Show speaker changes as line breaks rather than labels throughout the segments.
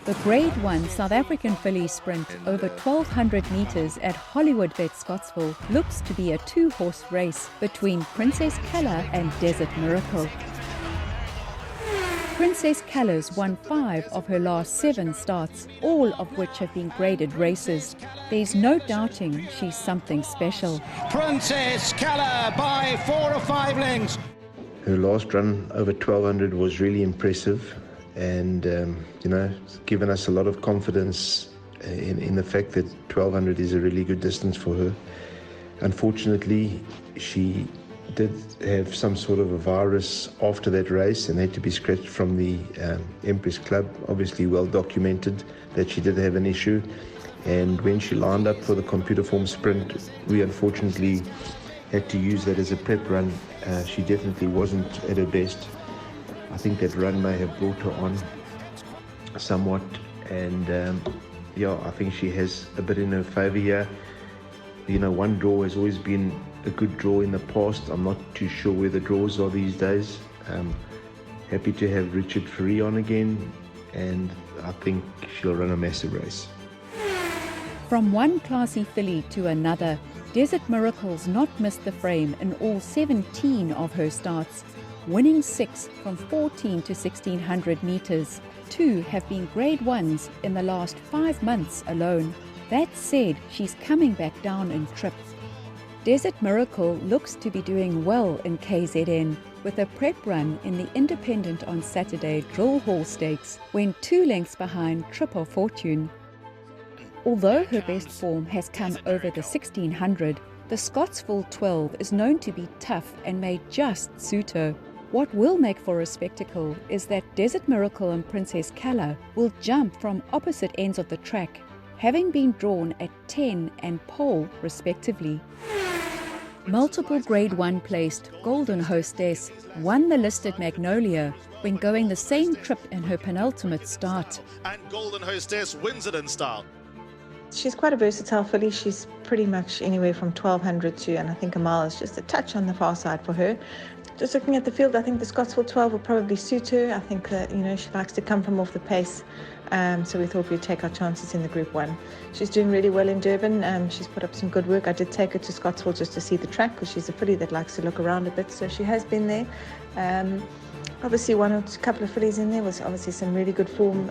The Grade 1 South African Fillies sprint over 1,200 metres at Hollywood Vet Scottsville looks to be a two-horse race between Princess Calla and Desert Miracle. Princess Calla's won 5 of her last 7 starts, all of which have been graded races. There's no doubting she's something special.
Princess Calla by 4 or 5 lengths.
Her last run over 1,200 was really impressive, and it's given us a lot of confidence in the fact that 1,200 is a really good distance for her. Unfortunately, she did have some sort of a virus after that race and had to be scratched from the Empress Club. Obviously well documented that she did have an issue, and when she lined up for the computer form sprint, we unfortunately had to use that as a prep run. She definitely wasn't at her best. I think that run may have brought her on somewhat, and I think she has a bit in her favour here. One draw has always been a good draw in the past. I'm not too sure where the draws are these days. Happy to have Richard Free on again, and I think she'll run a massive race.
From one classy filly to another, Desert Miracle's not missed the frame in all 17 of her starts, winning 6 from 14 to 1,600 metres. 2 have been Grade 1s in the last 5 months alone. That said, she's coming back down in trip. Desert Miracle looks to be doing well in KZN, with a prep run in the Independent on Saturday Drill Hall Stakes, when 2 lengths behind Trip of Fortune. Although her best form has come over the 1,600, the Scottsville 12 is known to be tough and may just suit her. What will make for a spectacle is that Desert Miracle and Princess Calla will jump from opposite ends of the track, having been drawn at 10 and pole respectively. Multiple Grade 1 placed Golden Hostess won the listed Magnolia when going the same trip in her penultimate start.
And Golden Hostess wins it in style.
She's quite a versatile filly. She's pretty much anywhere from 1,200 to, and I think a mile is just a touch on the far side for her. Just looking at the field, I think the Scottsville 12 will probably suit her. I think that, she likes to come from off the pace. So we thought we'd take our chances in the Group 1. She's doing really well in Durban. She's put up some good work. I did take her to Scottsville just to see the track, because she's a filly that likes to look around a bit. So she has been there. Obviously, one or a couple of fillies in there was obviously some really good form,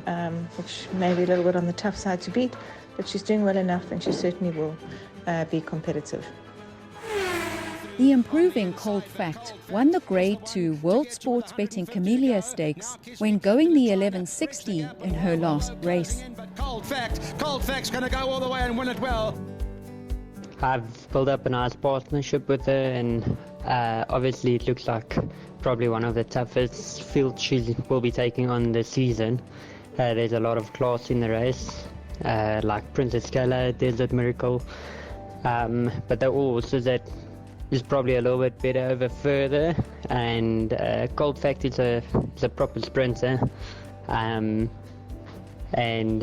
which may be a little bit on the tough side to beat. But she's doing well enough, and she certainly will be competitive.
The improving Cold Fact won the Grade 2 World Sports Betting Camellia Stakes when going the 1160 in her last race.
Cold Fact's going to go all the way and win it well.
I've built up a nice partnership with her, and obviously it looks like probably one of the toughest fields she will be taking on this season. There's a lot of class in the race, like Princess Calla, Desert Miracle, but the horses that is probably a little bit better over further, and Cold Fact is a proper sprinter, and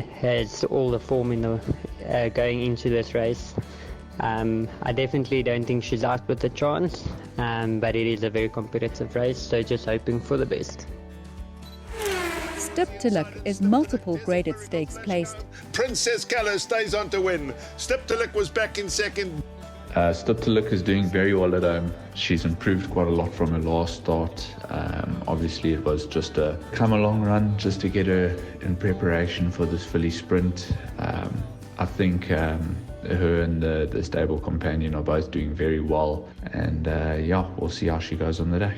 has all the form in the going into this race. I definitely don't think she's out with a chance, but it is a very competitive race, so just hoping for the best.
Stiptelik is multiple graded stakes placed.
Princess Calla stays on to win. Stiptelik was back in second.
Stiptelik is doing very well at home. She's improved quite a lot from her last start. Obviously it was just a come-along run just to get her in preparation for this filly sprint. I think her and the stable companion are both doing very well, and we'll see how she goes on the day.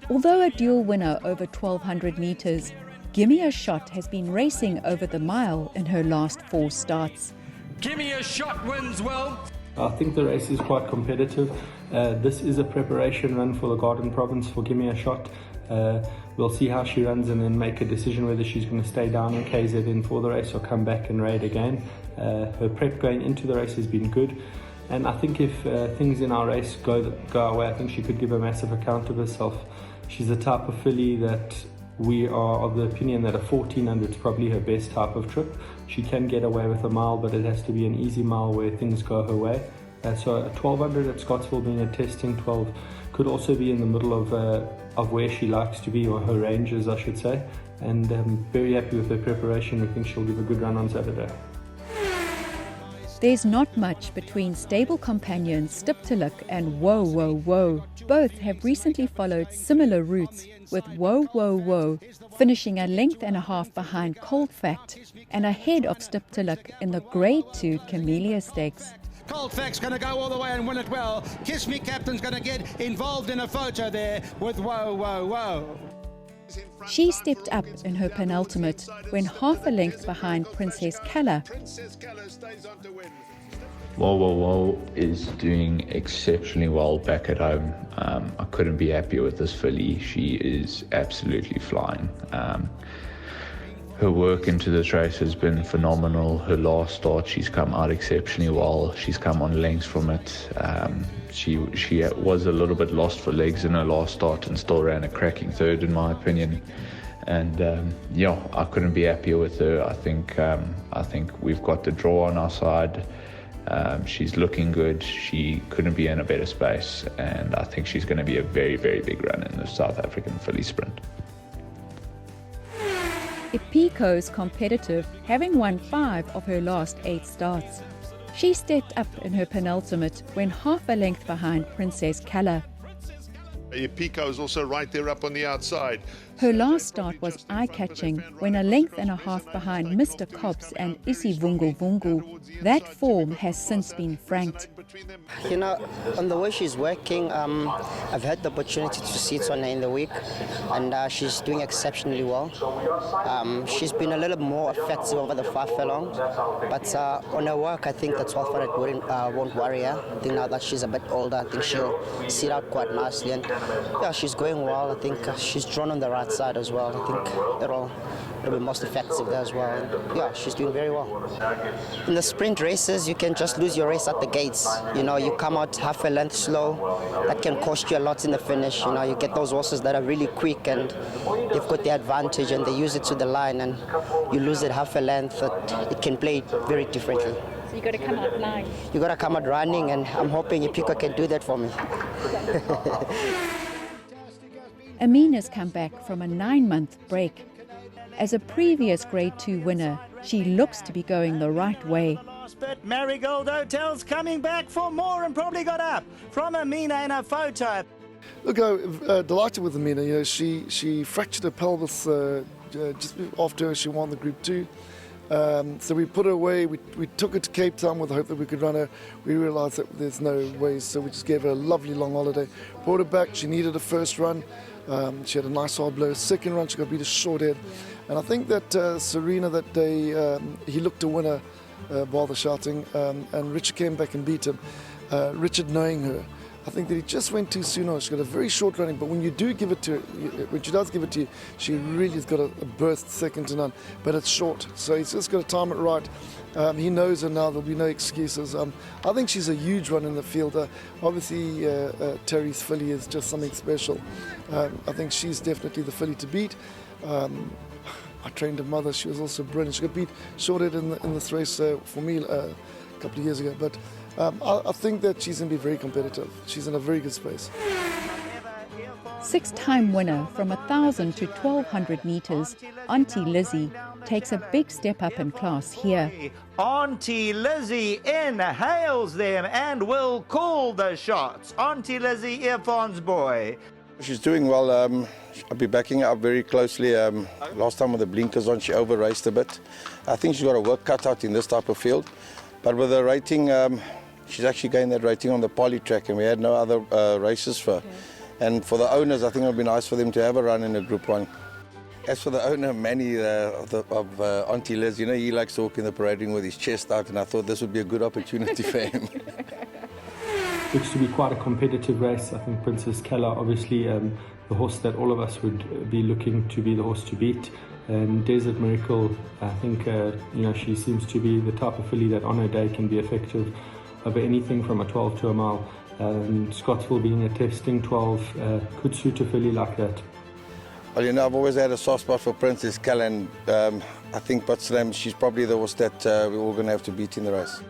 Although a dual winner over 1,200 metres, Gimme a Shot has been racing over the mile in her last 4 starts.
Gimme a Shot wins well.
I think the race is quite competitive. This is a preparation run for the Garden Province for Gimme a Shot. We'll see how she runs and then make a decision whether she's going to stay down in KZN for the race or come back and raid again. Her prep going into the race has been good, and I think if things in our race go our way, I think she could give a massive account of herself. She's the type of filly that we are of the opinion that a 1,400 is probably her best type of trip. She can get away with a mile, but it has to be an easy mile where things go her way. So a 1,200 at Scottsville, being a testing 12, could also be in the middle of where she likes to be, or her ranges, I should say. and very happy with her preparation. We think she'll give a good run on Saturday.
There's not much between stable companions Stiptelik and Whoa Whoa Whoa. Both have recently followed similar routes, with Whoa Whoa Whoa finishing a length and a half behind Cold Fact and ahead of Stiptelik in the Grade 2 Camellia Stakes.
Cold Fact's going to go all the way and win it well. Kiss Me Captain's going to get involved in a photo there with Whoa Whoa Whoa.
She stepped up in her penultimate when half a length behind Princess Calla.
Whoa Whoa Whoa is doing exceptionally well back at home. I couldn't be happier with this filly. She is absolutely flying. Her work into this race has been phenomenal. Her last start, she's come out exceptionally well. She's come on lengths from it. She was a little bit lost for legs in her last start and still ran a cracking third, in my opinion. And yeah, I couldn't be happier with her. I think we've got the draw on our side. She's looking good. She couldn't be in a better space, and I think she's going to be a very, very big run in the South African filly sprint.
Epico's competitive, having won 5 of her last 8 starts. She stepped up in her penultimate when half a length behind Princess Calla.
Pico is also right there up on the outside.
Her last start was eye-catching when a length and a half behind Mr. Cobbs and Isi Vungu Vungu. That form has since been franked.
You know, on the way she's working, I've had the opportunity to sit on her in the week, and she's doing exceptionally well. She's been a little more effective over the 5 furlong, but on her work, I think the 1200 won't worry her. I think now that she's a bit older, I think she'll sit out quite nicely, and yeah, she's going well. I think she's drawn on the right side as well. I think it'll be most effective there as well. And yeah, she's doing very well. In the sprint races, you can just lose your race at the gates. You know, you come out half a length slow, that can cost you a lot in the finish. You know, you get those horses that are really quick and they've got the advantage and they use it to the line, and you lose it half a length. It can play very differently.
So you got to come out flying.
You got to come out running, and I'm hoping Epico can do that for me.
Amina's come back from a 9-month break. As a previous Grade 2 winner, she looks to be going the right way.
But Marigold Hotel's coming back for more and probably got up from Amina in a photo.
Look, I'm delighted with Amina. You know, she fractured her pelvis just after she won the Group 2. So we put her away. We took her to Cape Town with the hope that we could run her. We realised that there's no way, so we just gave her a lovely long holiday. Brought her back. She needed a first run. She had a nice hard blow. Second run, she got beat a short head. And I think that Serena that day, he looked to win her while they're shouting, and Richard came back and beat him. Richard, knowing her, I think that he just went too soon on. She's got a very short running, but when you do give it to her, when she does give it to you, she really has got a burst second to none, but it's short. So he's just got to time it right. He knows her now, there'll be no excuses. I think she's a huge run in the field. Obviously, Tarry's filly is just something special. I think she's definitely the filly to beat. I trained her mother, she was also brilliant. She got beat shorted in this race for me a couple of years ago, but I think that she's going to be very competitive. She's in a very good space.
6-time winner from 1,000 to 1,200 metres, Auntie Lizzy takes a big step up in class here.
Auntie Lizzy inhales them and will call the shots. Auntie Lizzy, Irfan's boy.
She's doing well. I'll be backing her up very closely. Last time with the blinkers on, she over-raced a bit. I think she's got a work cut out in this type of field. But with the rating, she's actually gained that rating on the poly track, and we had no other races for her. Okay. And for the owners, I think it would be nice for them to have a run in a Group 1. As for the owner, Manny, of Auntie Liz, you know, he likes walking the parade ring with his chest out, and I thought this would be a good opportunity for him.
Looks to be quite a competitive race. I think Princess Calla, obviously, the horse that all of us would be looking to be the horse to beat. And Desert Miracle, I think, you know, she seems to be the type of filly that on her day can be effective over anything from a 12 to a mile. Scottsville being a testing 12 could suit a filly like that.
Well, you know, I've always had a soft spot for Princess Calla, and I think Buttslam, she's probably the horse that we're all going to have to beat in the race.